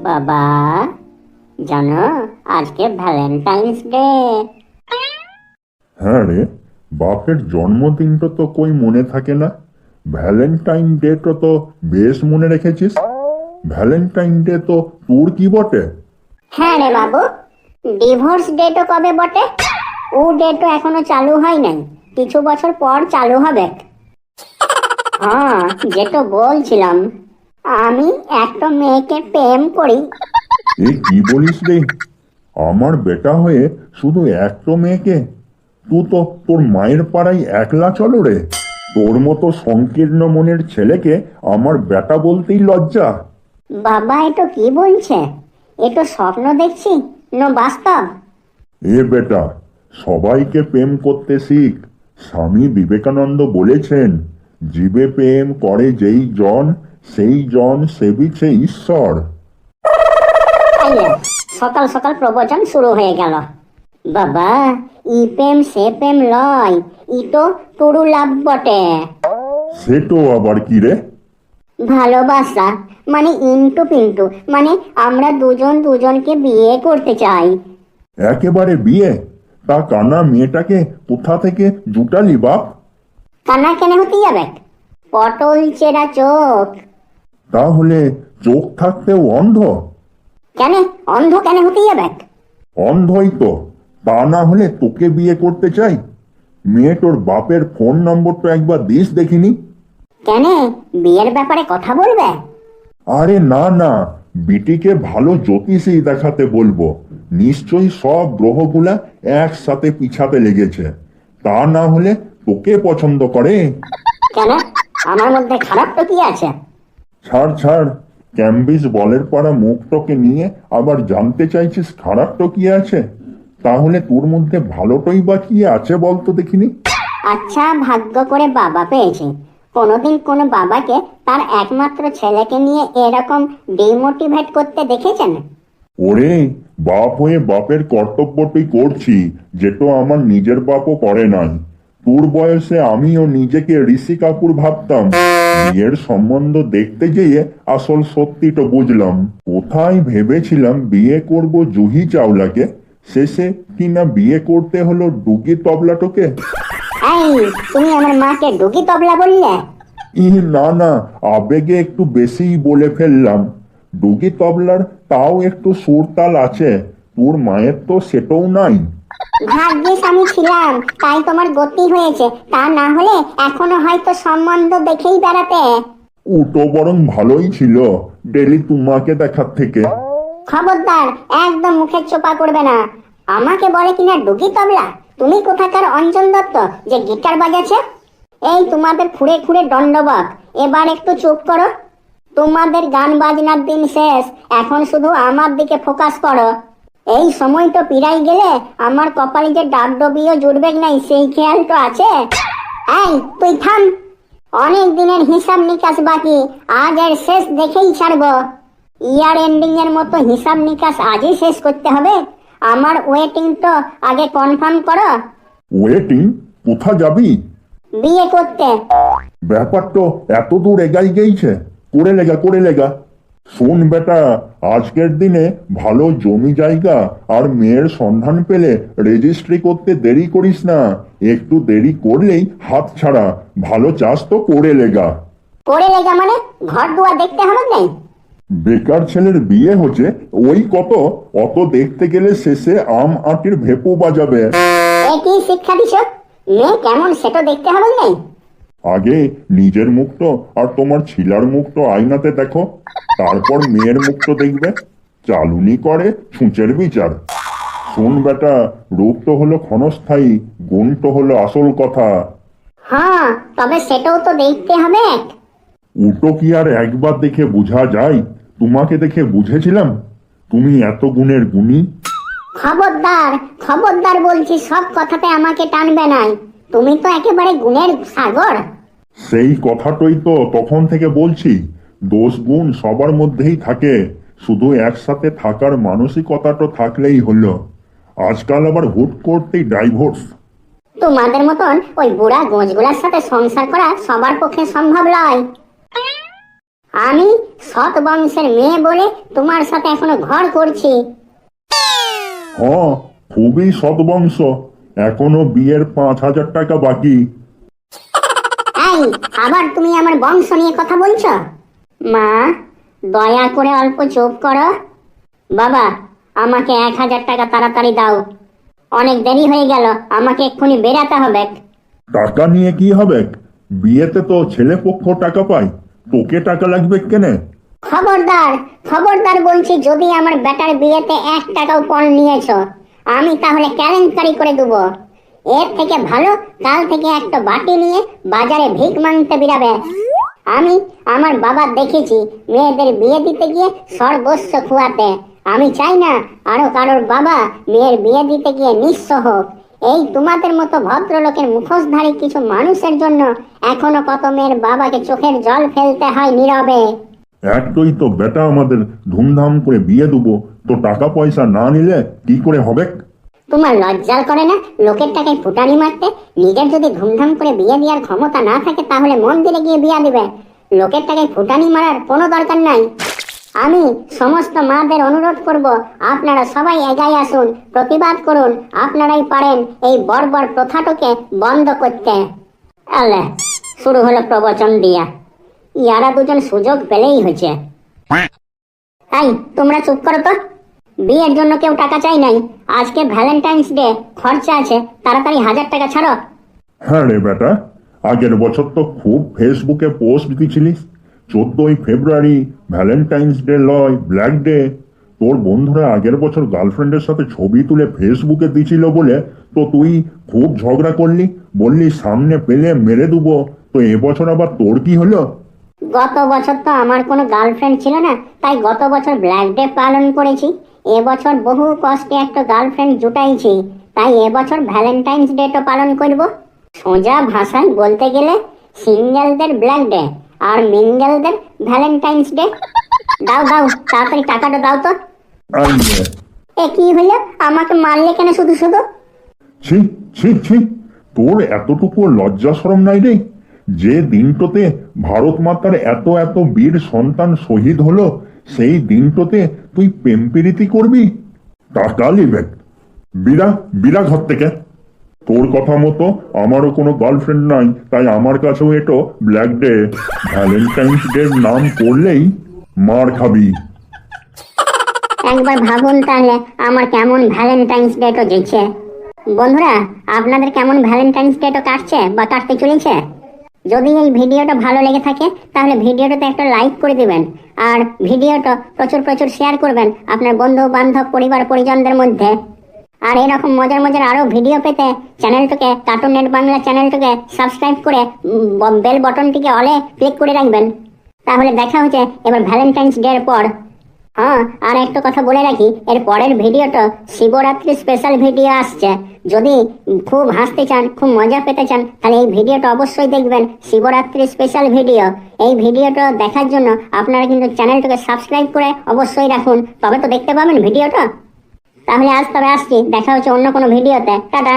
বাবা, জানো আজকে ভ্যালেন্টাইন্স ডে। হ্যাঁ রে, বাপের জন্মদিনটা তো কই মনে থাকে না। ভ্যালেন্টাইন ডেটা তো বেশ মনে রেখেছিস। ভ্যালেন্টাইন ডে তো তোর কি বটে? হ্যাঁ রে বাবু, ডিভোর্স ডেটও কবে বটে? ও ডেটও এখনো চালু হয় নাই, কিছু বছর পর চালু হবে। হ্যাঁ, যেটা বলছিলাম, আমি একটা মেয়েকে প্রেম করি। এ কি বলিস রে? আমার বেটা হয়ে শুধু একটা মেয়েকে? তুই তো তোর মায়ের পাড়ায় একলা চলো রে। তোর মতো সংকীর্ণ মনের ছেলেকে আমার বেটা বলতেই লজ্জা। বাবা, এটো কি বলছে? এটো স্বপ্ন দেখছি না বাস্তব? এ বেটা, সবাইকে প্রেম করতে শিখ। স্বামী বিবেকানন্দ বলেছেন, জীবে প্রেম করে যেই জন, সেই জন সেবিছে ঈশ্বর। আইয়া, সকাল সকাল প্রবচন শুরু হয়ে গেল। বাবা, ই প্রেম সে প্রেম লয়, ই তো টুরু লাভ বটে। সেটো আবার কি রে? ভালোবাসা মানে ইন্টু পিন্টু, মানে আমরা দুজন দুজনকে বিয়ে করতে চাই। একেবারে বিয়ে? তা কানা মেয়েটাকে কোথা থেকে জুটালি বাপ? কানা কেন হতে যাবে? পটল চেরা চোখ। তাহলে চোখ থাকতেও অন্ধ? কেন অন্ধ কেন হতে যাবে? অন্ধই তো। তা না হলে তোকে বিয়ে করতে চাই? মেয়েটোর বাপের ফোন নম্বরটা একবার দিস দেখিনি। কেন, বিয়ের ব্যাপারে কথা বলবে? আরে না না, বিটিকে ভালো জ্যোতিষী দেখাতে বলবো। নিশ্চয়ই সব গ্রহগুলা একসাথে পিছাতে লেগেছে। তা না হলে তোকে পছন্দ করে। কেন, আমার মধ্যে খারাপ তো কি আছে? ছাড় ছাড়, ক্যাম্বিস বলের পাড়া মুখটাকে নিয়ে আবার জানতে চাইছিস খারাপটা কি আছে? তাহলে তোর মধ্যে ভালোটাই বা কি আছে বলতো দেখিনি। আচ্ছা, ভাগ্য করে বাবা পেয়েছি। কোনোদিন কোনো বাবাকে তার একমাত্র ছেলেকে নিয়ে এরকম ডিমোটিভেট করতে দেখেছেন? ওরে, বাপ হয়ে বাপের কর্তব্যটাই করছি, যেটা আমার নিজের বাপও করে নাই। তোর বয়সে আমিও নিজেকে ঋষি কাপুর ভাবতাম। বিয়ের সম্বন্ধ দেখতে যেয়ে আসল সত্যিটা বুঝলাম। কোথায় ভেবেছিলাম বিয়ে করব জুহি চাওলাকে, শেষে কিনা বিয়ে করতে হলো ডুগি তবলাটোকে। এই, তুমি আমার মাকে ডুগি তবলা বললে? না না, আবেগে একটু বেশিই বলে ফেললাম। ডুগি তবলার তাও একটু সুর তাল আছে, তোর মায়ের তো সেটাও নাই। ভাগ্যিস আমি ছিলাম, তাই তোমার গতি হয়েছে। তা না হলে এখনো হয়তো সম্বন্ধ দেখেই বেড়াতে। ওটো বরং ভালোই ছিল, ডেলি তোমাকে দেখার থেকে। খবরদার, একদম মুখের চোপা করবে না। আমাকে বলে কিনা ডুগি তবলা? তুমি কোথাকার অঞ্জন দত্ত যে গিটার বাজাচ্ছে? এই তোমাদের খুঁড়ে খুঁড়ে দণ্ডবত, এবার একটু চুপ করো। তোমাদের গান বাজনার দিন শেষ, এখন শুধু আমার দিকে ফোকাস করো। এই সময় তো পিরাই গেলে আমার কপালে যে ডাব ডবিও জুড়বে নাই, সেই খেয়াল তো আছে? এই তুই থাম, অনেক দিনের হিসাব নিকাশ বাকি, আজ এর শেষ দেখেই ছাড়বো। ইয়ার এন্ডিং এর মতো হিসাব নিকাশ আজই শেষ করতে হবে। আমার ওয়েটিং তো আগে কনফার্ম করো। ওয়েটিং? কোথা যাবি? বিয়ে করতে। ব্যাপার তো এত দূর এগাই গেইছে। করে লেগা। শোন বেটা, আজকের দিনে ভালো জমি জায়গা আর মেয়ের সন্ধান পেলে রেজিস্ট্রি করতে দেরি করিস না। একটু দেরি করলেই হাত ছাড়া। ভালো চাষ তো করে লেগা। করে লেগা মানে ঘর দুয়ার দেখতে হবে নাই? বেকার ছেলের বিয়ে হচ্ছে, ওই কত অত দেখতে গেলে শেষে আম আটির ভেপু বাজাবে। একই শিক্ষা দিছ, মেয়ে কেমন সেটা দেখতে হবে নাই? আগে নিজের মুখটো আর তোমার ছিলার মুখটো আয়নাতে দেখো, তারপর মেয়ের মুখটো দেখবে। চালুনি করে ছুঁচের বিচার। শোন বেটা, রূপ তো হলো ক্ষণস্থায়ী, গুণ তো হলো আসল কথা। হ্যাঁ, তবে সেটাও তো দেখতে হবে। উটো কি আর একবার দেখে বোঝা যায়? তোমাকে দেখে বুঝেছিলাম তুমি এত গুণের গুণী। খবরদার, খবরদার বলছি, সব কথাতে আমাকে টানবে নাই। তুমি তো একেবারে গুণের সাগর। সেই কথাটাই তো তখন থেকে বলছি। দোষ গুণ সবার মধ্যেই থাকে, শুধু একসাথে থাকার মানসিকতাটা থাকলেই হলো। আজকাল আবার হুট করতেই ডাইভোর্স। তোমাদের মতন ওই বুড়া গোঁজগুলার সাথে সংসার করা সবার পক্ষে সম্ভব নয়। আমি সৎ বংশের মেয়ে বলে তোমার সাথে এখনো ঘর করছি। হ্যাঁ, খুবই সৎবংশ। এখনো বিয়ের 5,000 টাকা বাকি। এই, আবার তুমি আমার বংশ নিয়ে কথা বলছো? মা, দয়া করে অল্প চুপ করো। বাবা, আমাকে 1,000 টাকা তাড়াতাড়ি দাও। অনেক দেরি হয়ে গেল, আমাকে এক্ষুনি বেরাতে হবে। টাকা নিয়ে কি হবে? বিয়েতে তো ছেলে পক্ষ টাকা পায়, তোকে টাকা লাগবে কেনে? খবরদার, খবরদার বলছি, যদি আমার বেটার বিয়েতে 1 টাকাও পণ নিয়েছো, আমি তাহলে কেলেঙ্কারি করে দেবো। এর থেকে ভালো কাল থেকে একটা বাটি নিয়ে বাজারে ভিক মাংতে বেরাবে। আমি আমার বাবা দেখেছি মেয়েদের বিয়ে দিতে গিয়ে সর্বস্ব খুয়াতে। আমি চাই না আরো কারোর বাবা মেয়ের বিয়ে দিতে গিয়ে নিঃস্ব হোক। এই তোমাদের মতো ভদ্রলোকের মুখোশধারী কিছু মানুষের জন্য এখনো কত মেয়ের বাবাকে চোখের জল ফেলতে হয় নীরবে। একটাই তো বেটা, আমাদের ধুমধাম করে বিয়ে দেবো, তো টাকা পয়সা না নিলে কি করে হবে? তোমার লজ্জাল করে না লোকের টাকায় ফুটানি মারতে? নিজের যদি ধুমধাম করে বিয়ে দেওয়ার ক্ষমতা না থাকে তাহলে মন্দিরে গিয়ে বিয়ে দিবে। লোকের টাকায় ফুটানি মারার কোনো দরকার নাই। আমি সমস্ত মাদের অনুরোধ করব, আপনারা সবাই এগিয়ে আসুন, প্রতিবাদ করুন। আপনারাই পারেন এই বর্বর প্রথাটাকে বন্ধ করতে। আলে, শুরু হলো প্রবচন দিয়া। ইয়ারা দুজন সুযোগ পেলেই হয়েছে। তাই তোমরা চুপ করো তো। বিয়ের জন্য কেউ টাকা চাই নাই। আজকে ভ্যালেন্টাইন্স ডে, খরচা আছে, তাড়াতাড়ি 1,000 টাকা ছাড়ো। হ্যাঁ রে বেটা, আগের বছর তো খুব ফেসবুকে পোস্ট দিছিলিস, 14ই ফেব্রুয়ারি ভ্যালেন্টাইন্স ডে লয় ব্ল্যাক ডে। তোর বন্ধুরা আগের বছর গার্লফ্রেন্ডের সাথে ছবি তুলে ফেসবুকে দিছিল বলে তো তুই খুব ঝগড়া করলি, বললি সামনে পেলে মেরে দেবো। তো এবছর আবার তোর কি হলো? গত বছর তো আমার কোনো গার্লফ্রেন্ড ছিল না, তাই গত বছর ব্ল্যাক ডে পালন করেছি। এবছর বহু কষ্টে একটা গার্লফ্রেন্ড জুটাইছি, তাই এবছর ভ্যালেন্টাইন্স ডে তো পালন করব। সোজা ভাষায় বলতে গেলে সিঙ্গেলদের ব্ল্যাক ডে আর মিঙ্গেলদের ভ্যালেন্টাইন্স ডে। দাও দাও, তাড়াতাড়ি টাকাটা দাও তো। আই নে। এ কি হলো? আমাকে মারলে কেন শুধু শুধু? ছি ছি ছি, তোর এতটুকু লজ্জা শরম নাই রে? যে দিনটোতে ভারত মাতার এত এত বীর সন্তান শহীদ হলো, সেই দিনটোতে তুই প্রেম প্রীতি করবি? টাকা লিবে বিরা বিরা ঘর থেকে। তোর কথা মতো আমারও কোনো গার্লফ্রেন্ড নাই, তাই আমার কাছেও এটো ব্ল্যাক ডে। ভ্যালেন্টাইন্স ডে নাম করলেই মার খাবি। একবার ভাবুন তাহলে আমার কেমন ভ্যালেন্টাইন্স ডে তো যেছে। বন্ধুরা, আপনাদের কেমন ভ্যালেন্টাইন্স ডে তো কাটছে বা কাটতে চলেছে? যদি এই ভিডিওটা ভালো লেগে থাকে তাহলে ভিডিওটাতে একটা লাইক করে দিবেন, আর ভিডিওটা প্রচুর প্রচুর শেয়ার করবেন আপনার বন্ধু বান্ধব পরিবার পরিজনদের মধ্যে। আর এরকম মজার মজার আরো ভিডিও পেতে চ্যানেলটাকে, কার্টুন নেট বাংলা চ্যানেলটাকে সাবস্ক্রাইব করে বেল বটনটিকে অলে ক্লিক করে রাখবেন। তাহলে দেখা হচ্ছে এবার ভ্যালেন্টাইন্স ডে এর পর। হ্যাঁ, আর একটা কথা বলে রাখি, এর পরের ভিডিওটা শিবরাত্রি স্পেশাল ভিডিও আসছে। যদি খুব হাসতে চান, খুব মজা পেতে চান, তাহলে এই ভিডিওটা অবশ্যই দেখবেন, শিবরাত্রি স্পেশাল ভিডিও। এই ভিডিওটা দেখার জন্য আপনারা কিন্তু চ্যানেলটাকে সাবস্ক্রাইব করে অবশ্যই রাখুন, তবে তো দেখতে পাবেন ভিডিওটা। তাহলে আজ তবে আসছি, দেখা হচ্ছে অন্য কোনো ভিডিওতে। টাটা।